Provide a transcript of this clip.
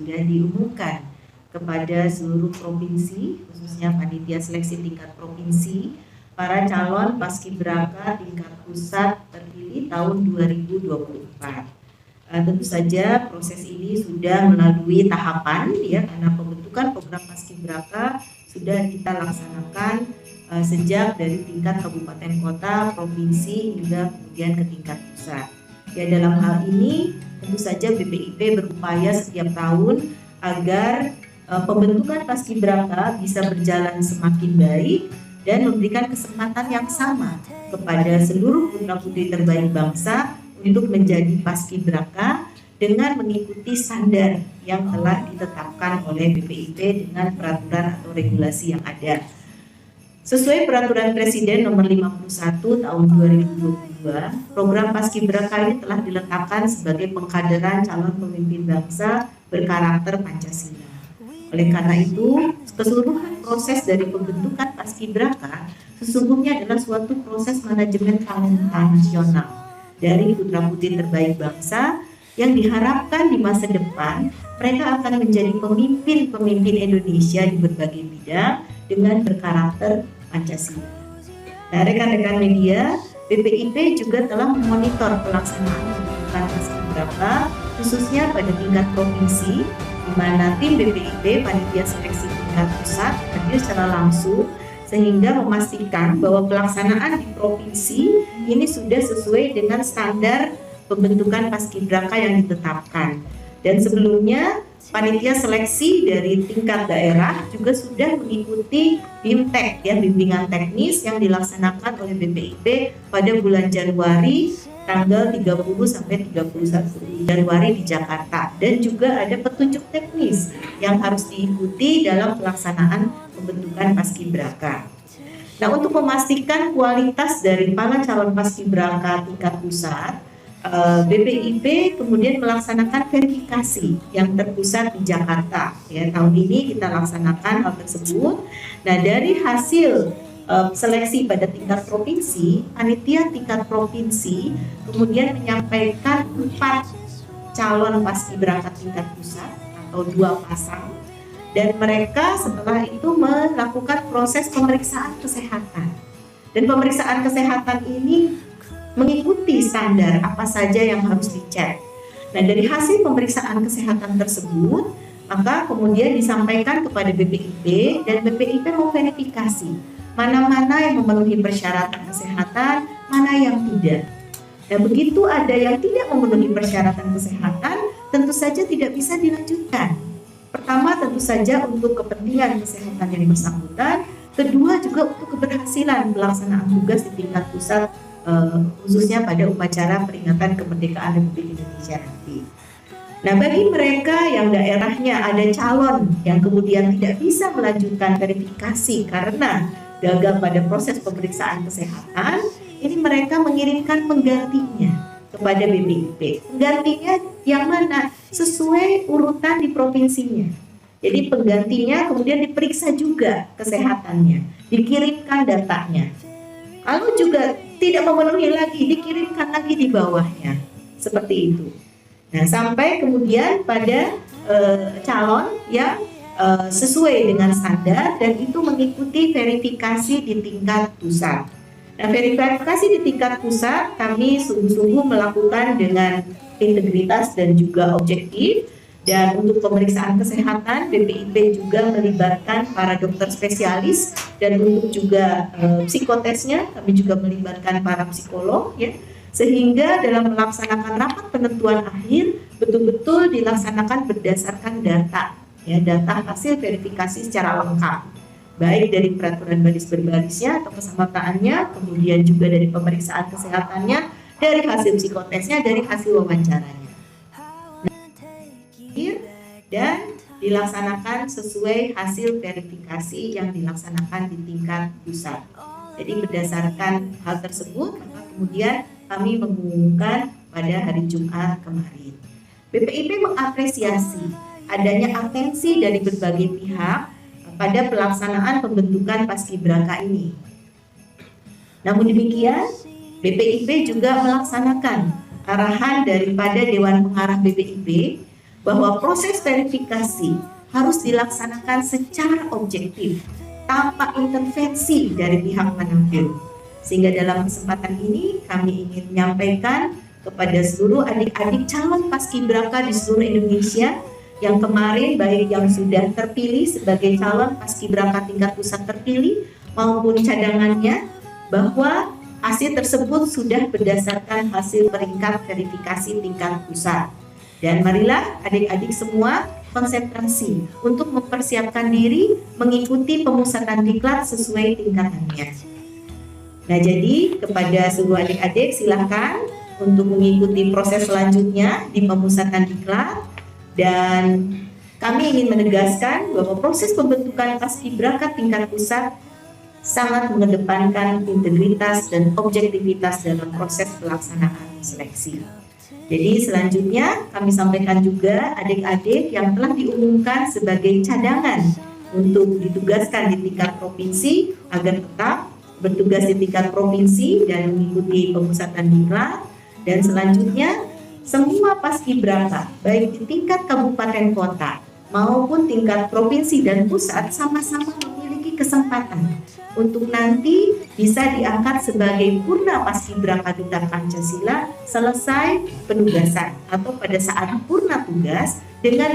sudah diumumkan kepada seluruh provinsi, khususnya panitia seleksi tingkat provinsi, para calon paskibraka tingkat pusat terpilih tahun 2024. Tentu saja proses ini sudah melalui tahapan ya, karena pembentukan program paskibraka sudah kita laksanakan sejak dari tingkat kabupaten kota, provinsi hingga kemudian ke tingkat pusat. Ya, dalam hal ini tentu saja BPIP berupaya setiap tahun agar pembentukan paskibraka bisa berjalan semakin baik dan memberikan kesempatan yang sama kepada seluruh putra-putri terbaik bangsa untuk menjadi paskibraka dengan mengikuti standar yang telah ditetapkan oleh BPIP dengan peraturan atau regulasi yang ada. Sesuai peraturan Presiden nomor 51 tahun 2022, program paskibraka ini telah diletakkan sebagai pengkaderan calon pemimpin bangsa berkarakter Pancasila. Oleh karena itu, keseluruhan proses dari pembentukan paskibraka sesungguhnya adalah suatu proses manajemen talenta nasional dari putra-putri terbaik bangsa yang diharapkan di masa depan mereka akan menjadi pemimpin-pemimpin Indonesia di berbagai bidang dengan berkarakter Pancasila. Nah, rekan-rekan media, BPIP juga telah memonitor pelaksanaan pembentukan paskibraka khususnya pada tingkat provinsi, di mana tim BPIP panitia seleksi tingkat pusat hadir secara langsung sehingga memastikan bahwa pelaksanaan di provinsi ini sudah sesuai dengan standar pembentukan paskibraka yang ditetapkan. Dan sebelumnya panitia seleksi dari tingkat daerah juga sudah mengikuti BIMTEK ya, bimbingan teknis yang dilaksanakan oleh BPIP pada bulan Januari tanggal 30 sampai 31 Januari di Jakarta, dan juga ada petunjuk teknis yang harus diikuti dalam pelaksanaan pembentukan paskibraka. Nah, untuk memastikan kualitas dari para calon paskibraka tingkat pusat, BPIP kemudian melaksanakan verifikasi yang terpusat di Jakarta. Ya, tahun ini kita laksanakan hal tersebut. Nah, dari hasil seleksi pada tingkat provinsi, panitia tingkat provinsi kemudian menyampaikan 4 calon paskibraka tingkat pusat atau 2 pasang, dan mereka setelah itu melakukan proses pemeriksaan kesehatan. Dan pemeriksaan kesehatan ini mengikuti standar apa saja yang harus dicek. Nah, dari hasil pemeriksaan kesehatan tersebut, maka kemudian disampaikan kepada BPIP dan BPIP memverifikasi mana-mana yang memenuhi persyaratan kesehatan, mana yang tidak. Nah, begitu ada yang tidak memenuhi persyaratan kesehatan, tentu saja tidak bisa dilanjutkan. Pertama, tentu saja untuk kepentingan kesehatan yang bersangkutan. Kedua, juga untuk keberhasilan pelaksanaan tugas di tingkat pusat, khususnya pada upacara peringatan kemerdekaan Republik Indonesia nanti. Nah, bagi mereka yang daerahnya ada calon yang kemudian tidak bisa melanjutkan verifikasi karena gagal pada proses pemeriksaan kesehatan, ini mereka mengirimkan penggantinya kepada BPIP. Penggantinya yang mana? Sesuai urutan di provinsinya. Jadi penggantinya kemudian diperiksa juga kesehatannya, dikirimkan datanya. Lalu juga tidak memenuhi lagi, dikirimkan lagi di bawahnya. Seperti itu. Nah, sampai kemudian pada calon yang sesuai dengan standar dan itu mengikuti verifikasi di tingkat pusat. Nah, verifikasi di tingkat pusat kami sungguh-sungguh melakukan dengan integritas dan juga objektif. Dan untuk pemeriksaan kesehatan, BPIP juga melibatkan para dokter spesialis, dan untuk juga psikotesnya kami juga melibatkan para psikolog ya, sehingga dalam melaksanakan rapat penentuan akhir betul-betul dilaksanakan berdasarkan data ya, data hasil verifikasi secara lengkap, baik dari peraturan baris berbarisnya atau kesamataannya, kemudian juga dari pemeriksaan kesehatannya, dari hasil psikotesnya, dari hasil wawancaranya, dan dilaksanakan sesuai hasil verifikasi yang dilaksanakan di tingkat pusat. Jadi berdasarkan hal tersebut, maka kemudian kami mengumumkan pada hari Jumat kemarin. BPIP mengapresiasi adanya atensi dari berbagai pihak pada pelaksanaan pembentukan paskibraka ini. Namun demikian, BPIP juga melaksanakan arahan daripada Dewan Pengarah BPIP bahwa proses verifikasi harus dilaksanakan secara objektif tanpa intervensi dari pihak manapun. Sehingga dalam kesempatan ini kami ingin menyampaikan kepada seluruh adik-adik calon paskibraka di seluruh Indonesia yang kemarin baik yang sudah terpilih sebagai calon paskibraka tingkat pusat terpilih maupun cadangannya, bahwa hasil tersebut sudah berdasarkan hasil peringkat verifikasi tingkat pusat. Dan marilah adik-adik semua konsentrasi untuk mempersiapkan diri mengikuti pemusatan diklat sesuai tingkatannya. Nah, jadi kepada seluruh adik-adik silakan untuk mengikuti proses selanjutnya di pemusatan diklat, dan kami ingin menegaskan bahwa proses pembentukan paskibraka tingkat pusat sangat mengedepankan integritas dan objektivitas dalam proses pelaksanaan seleksi. Jadi selanjutnya kami sampaikan juga adik-adik yang telah diumumkan sebagai cadangan untuk ditugaskan di tingkat provinsi agar tetap bertugas di tingkat provinsi dan mengikuti pemusatan diklat. Dan selanjutnya semua paskibraka baik di tingkat kabupaten kota maupun tingkat provinsi dan pusat sama-sama memiliki kesempatan untuk nanti bisa diangkat sebagai purna paskibraka Duta Pancasila selesai penugasan atau pada saat purna tugas dengan